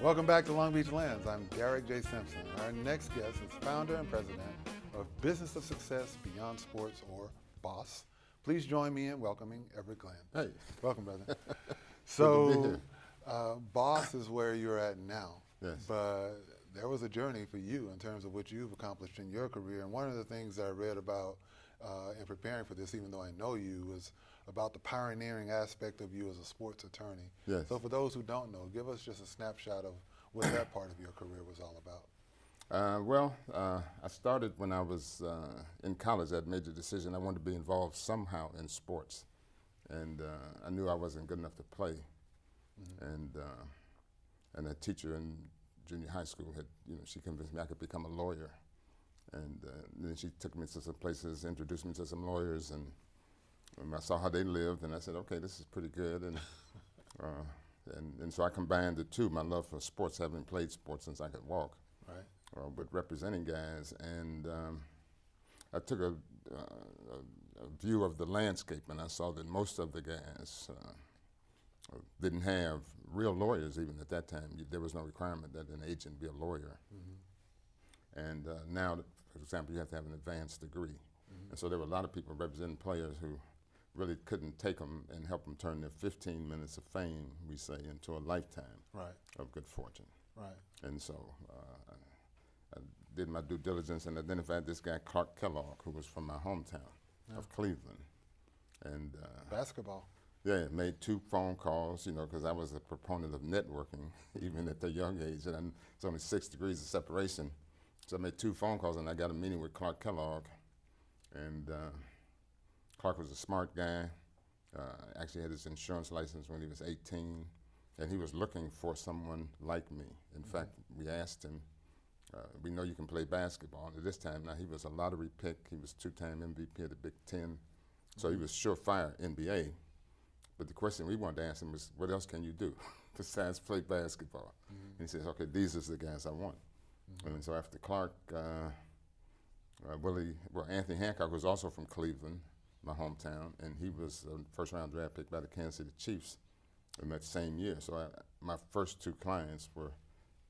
Welcome back to Long Beach Lens. I'm Derek J. Simpson. Our next guest is founder and president of Business of Success Beyond Sports, or BOSS. Please join me in welcoming Everett Glenn. Hey. Welcome, brother. Good to be So, here. BOSS is where you're at now. Yes. But there was a journey for you in terms of what you've accomplished in your career. And one of the things that I read about in preparing for this, even though I know you, was about the pioneering aspect of you as a sports attorney. Yes. So for those who don't know, give us just a snapshot of what that part of your career was all about. I started when I was in college. I'd made the decision I wanted to be involved somehow in sports. And I knew I wasn't good enough to play. Mm-hmm. And a teacher in junior high school had, she convinced me I could become a lawyer. And then she took me to some places, introduced me to some lawyers, and I saw how they lived, and I said, okay, this is pretty good. And so I combined the two, my love for sports, having played sports since I could walk, right, with representing guys. And I took a view of the landscape, and I saw that most of the guys didn't have real lawyers even at that time. There was no requirement that an agent be a lawyer. Mm-hmm. And now, for example, you have to have an advanced degree. Mm-hmm. And so there were a lot of people representing players who really couldn't take them and help them turn their 15 minutes of fame, we say, into a lifetime of good fortune. Right. And so I did my due diligence and identified this guy, Clark Kellogg, who was from my hometown of Cleveland. And basketball. Yeah, made 2 phone calls, because I was a proponent of networking, even at the young age, and it's only 6 degrees of separation. So I made 2 phone calls, and I got a meeting with Clark Kellogg. And Clark was a smart guy, actually had his insurance license when he was 18, and he was looking for someone like me. In fact, we asked him, we know you can play basketball. And at this time, now he was a lottery pick. He was 2-time MVP of the Big Ten. So he was surefire NBA. But the question we wanted to ask him was, what else can you do besides play basketball? Mm-hmm. And he says, okay, these are the guys I want. Mm-hmm. And so after Clark, Anthony Hancock was also from Cleveland, my hometown, and he was a first-round draft pick by the Kansas City Chiefs in that same year. So my first 2 clients were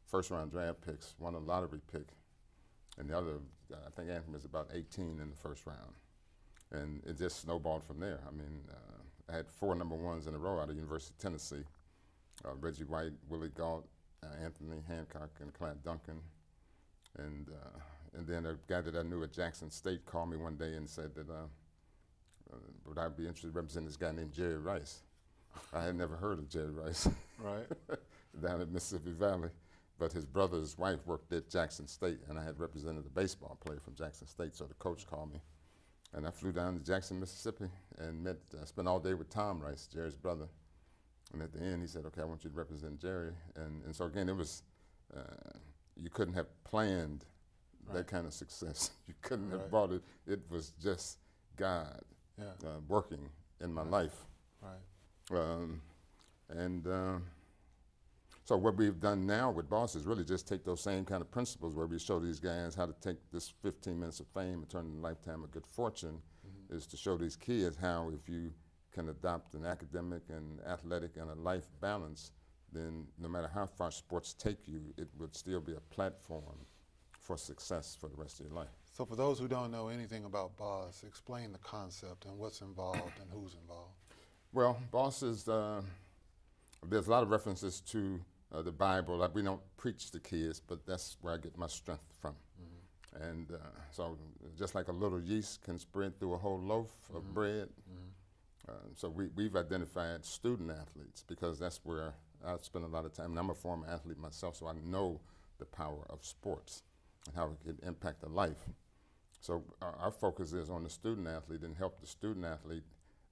first-round draft picks, one a lottery pick, and the other, I think Anthony was about 18 in the first round. And it just snowballed from there. I mean, I had 4 number 1s in a row out of University of Tennessee, Reggie White, Willie Gault, Anthony Hancock, and Clyde Duncan. And then a guy that I knew at Jackson State called me one day and said that would I be interested in representing this guy named Jerry Rice. I had never heard of Jerry Rice. Right. Down at Mississippi Valley. But his brother's wife worked at Jackson State, and I had represented a baseball player from Jackson State, so the coach called me. And I flew down to Jackson, Mississippi, and spent all day with Tom Rice, Jerry's brother. And at the end, he said, okay, I want you to represent Jerry. And so again, it was, you couldn't have planned that kind of success. You couldn't have brought it. It was just God working in my life. Right. So what we've done now with BOSS is really just take those same kind of principles where we show these guys how to take this 15 minutes of fame and turn it into a lifetime of good fortune, is to show these kids how if you can adopt an academic and athletic and a life balance, then no matter how far sports take you, it would still be a platform for success for the rest of your life. So for those who don't know anything about BOSS, explain the concept and what's involved and who's involved. Well, BOSS is, there's a lot of references to the Bible. Like, we don't preach to kids, but that's where I get my strength from. Mm-hmm. And so just like a little yeast can spread through a whole loaf of bread, so we've identified student athletes because that's where I spend a lot of time. And I'm a former athlete myself, so I know the power of sports and how it can impact a life. So our focus is on the student athlete and help the student athlete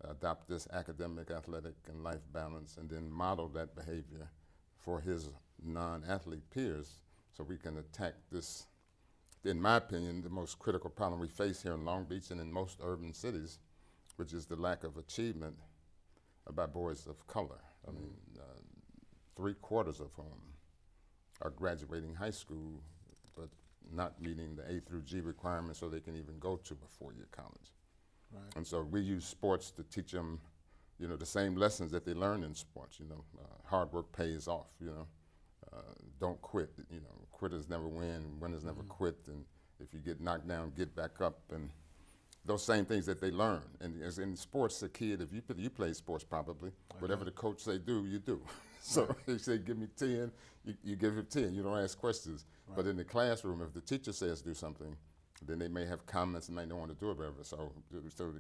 adopt this academic, athletic, and life balance, and then model that behavior for his non-athlete peers, so we can attack this, in my opinion, the most critical problem we face here in Long Beach and in most urban cities, which is the lack of achievement by boys of color. I mean, 3/4 of whom are graduating high school, but not meeting the A through G requirements so they can even go to a 4-year college. Right. And so we use sports to teach them, the same lessons that they learn in sports. Hard work pays off. don't quit. You know, quitters never win, winners never quit, and if you get knocked down, get back up, and those same things that they learn. And as in sports, a kid, if you play sports probably, whatever the coach say do, you do. So he say give me 10, you give him 10. You don't ask questions. Right. But in the classroom, if the teacher says do something, then they may have comments and they don't want to do it, whatever. So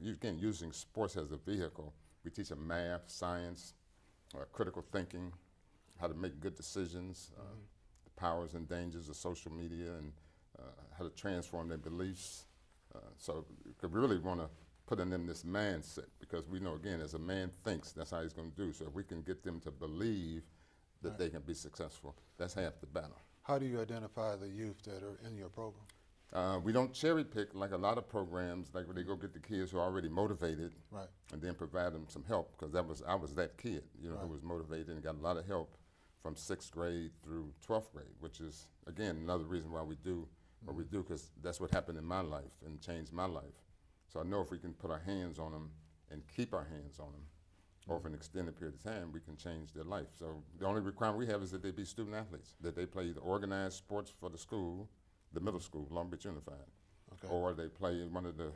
again, using sports as a vehicle, we teach them math, science, critical thinking, how to make good decisions, the powers and dangers of social media, and how to transform their beliefs. So we really want to put in them this mindset, because we know, again, as a man thinks, that's how he's going to do. So if we can get them to believe that they can be successful, that's half the battle. How do you identify the youth that are in your program? We don't cherry pick like a lot of programs, like where they go get the kids who are already motivated, Right. and then provide them some help, because I was that kid, you know, Right. who was motivated and got a lot of help from 6th grade through 12th grade, which is, again, another reason why we do what we do, because that's what happened in my life and changed my life. So I know if we can put our hands on them and keep our hands on them over an extended period of time, we can change their life. So the only requirement we have is that they be student athletes, that they play either organized sports for the school, the middle school, Long Beach Unified, Okay. or they play in one of the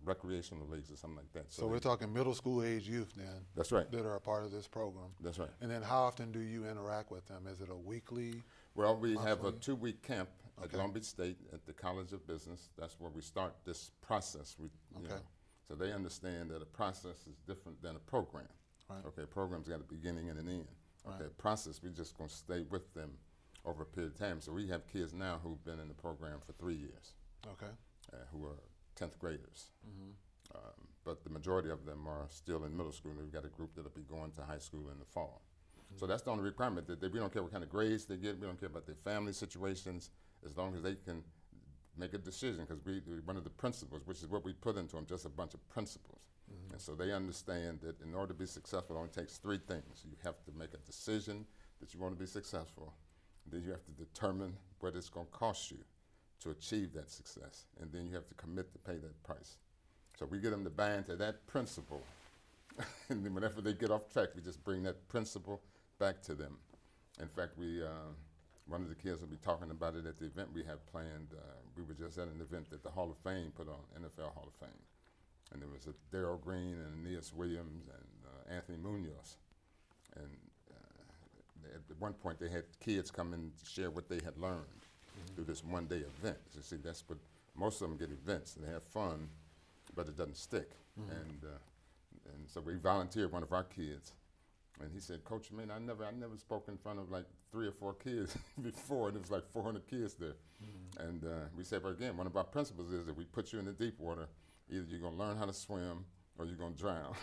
recreational leagues or something like that. So we're talking middle school age youth then That's right. that are a part of this program. That's right. And then how often do you interact with them? Is it a weekly? Well, we have a Monthly? 2-week camp at Okay. Long Beach State at the College of Business. That's where we start this process. You Okay. know, so they understand that a process is different than a program. Right. Okay, a program's got a beginning and an end. Okay, Right. process, we're just going to stay with them over a period of time. So we have kids now who've been in the program for 3 years, Okay. who are 10th graders. But the majority of them are still in middle school, and we've got a group that'll be going to high school in the fall. So that's the only requirement, that we don't care what kind of grades they get, we don't care about their family situations, as long as they can make a decision, because one of the principles, which is what we put into them, just a bunch of principles. And so they understand that in order to be successful, it only takes 3 things. You have to make a decision that you want to be successful, then you have to determine what it's going to cost you to achieve that success, and then you have to commit to pay that price. So we get them to buy into that principle, and then whenever they get off track, we just bring that principle back to them. In fact, one of the kids will be talking about it at the event we have planned. We were just at an event that the Hall of Fame put on, NFL Hall of Fame. And there was a Darryl Green and Aeneas Williams and Anthony Munoz. And at one point they had kids come in to share what they had learned through this one-day event. So see, that's what, most of them get events and they have fun, but it doesn't stick. And so we volunteered one of our kids. And he said, Coach, man, I never spoke in front of like 3 or 4 kids before, and it was like 400 kids there. And we said, but again, one of our principles is that we put you in the deep water, either you're gonna learn how to swim or you're gonna drown.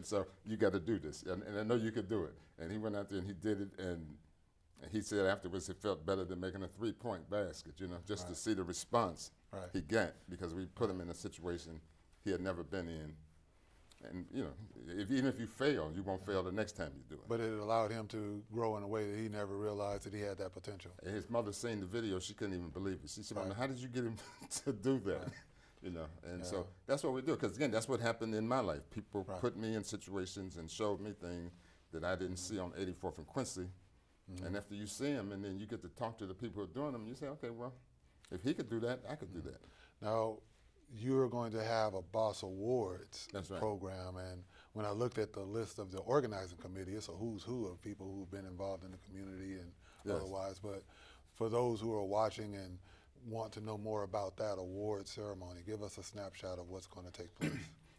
So you got to do this, and I know you could do it. And he went out there and he did it, and he said afterwards it felt better than making a 3-point basket, you know, just to see the response he got, because we put him in a situation he had never been in. And you know, even if you fail, you won't fail the next time you do it. But it allowed him to grow in a way that he never realized that he had that potential. And his mother seen the video, she couldn't even believe it. She said, Right. "Mama, how did you get him to do that?" Right. You know, and Yeah. so that's what we do. Because again, that's what happened in my life. People Right. put me in situations and showed me things that I didn't see on 84th and Quincy. And after you see them, and then you get to talk to the people who are doing them, you say, okay, well, if he could do that, I could do that. Now, you're going to have a Boss Awards That's right. program, and when I looked at the list of the organizing committee, it's a who's who of people who've been involved in the community and Yes. otherwise. But for those who are watching and want to know more about that award ceremony, give us a snapshot of what's going to take place.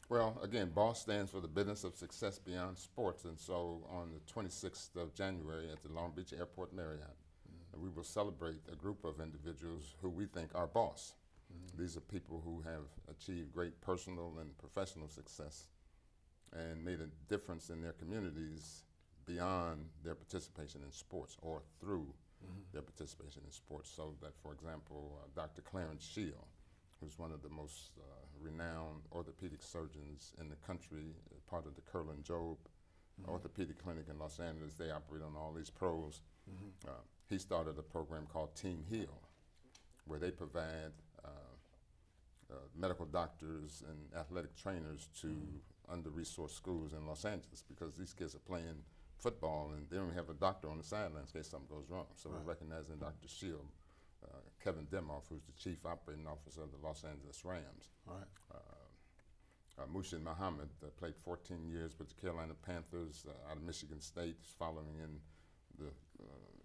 Well, again, BOSS stands for the Business of Success Beyond Sports, and so on the 26th of January at the Long Beach Airport Marriott, we will celebrate a group of individuals who we think are boss. These are people who have achieved great personal and professional success and made a difference in their communities beyond their participation in sports or through their participation in sports. So that, for example, Dr. Clarence Shield, who's one of the most renowned orthopedic surgeons in the country, part of the Curlin Job Orthopedic Clinic in Los Angeles. They operate on all these pros. He started a program called Team Heal, where they provide medical doctors and athletic trainers to under-resourced schools in Los Angeles, because these kids are playing football, and they don't have a doctor on the sidelines in case something goes wrong. So Right. we're recognizing Dr. Shield, Kevin Demoff, who's the chief operating officer of the Los Angeles Rams. Right. Mushin Muhammad played 14 years with the Carolina Panthers out of Michigan State, following in the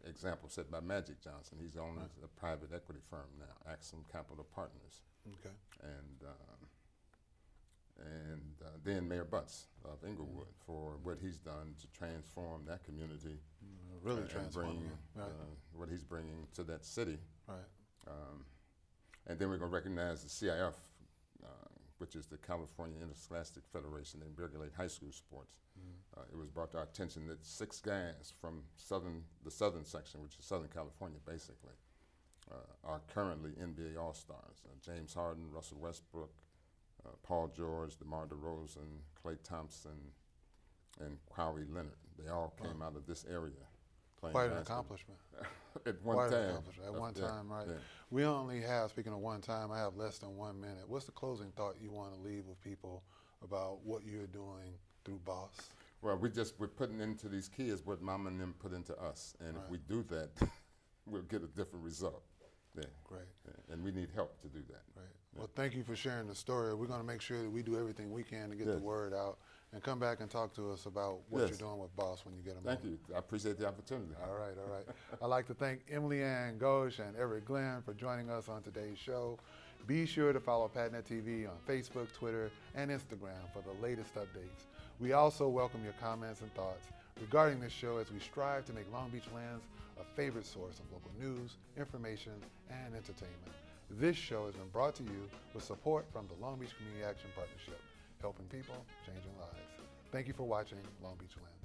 example set by Magic Johnson. He's owning a private equity firm now, Axum Capital Partners. Okay. And then Mayor Butts of Inglewood for what he's done to transform that community, Really and transforming bring it. Right. what he's bringing to that city. Right. And then we're going to recognize the CIF, which is the California Interscholastic Federation. They regulate high school sports. It was brought to our attention that 6 guys from the southern section, which is Southern California basically, are currently NBA All-Stars. James Harden, Russell Westbrook, Paul George, DeMar DeRozan, Klay Thompson, and Kawhi Leonard. They all came out of this area playing Quite an basketball. accomplishment. At one Quite an time. accomplishment. At one Yeah, time, right. yeah. We only have, speaking of one time, I have less than 1 minute. What's the closing thought you want to leave with people about what you're doing through Boss? Well, we're putting into these kids what Mama and them put into us. And Right. if we do that, we'll get a different result. Yeah. Great. Yeah. And we need help to do that. Right. Well, thank you for sharing the story. We're going to make sure that we do everything we can to get the Yes. word out, and come back and talk to us about what Yes. you're doing with Boss when you get a Thank moment. you. I appreciate the opportunity. All right, all right. I'd like to thank Emily Ann Ghosh and Everett Glenn for joining us on today's show. Be sure to follow PatNet TV on Facebook, Twitter, and Instagram for the latest updates. We also welcome your comments and thoughts regarding this show as we strive to make Long Beach Lands a favorite source of local news, information, and entertainment. This show has been brought to you with support from the Long Beach Community Action Partnership, helping people, changing lives. Thank you for watching Long Beach Lands.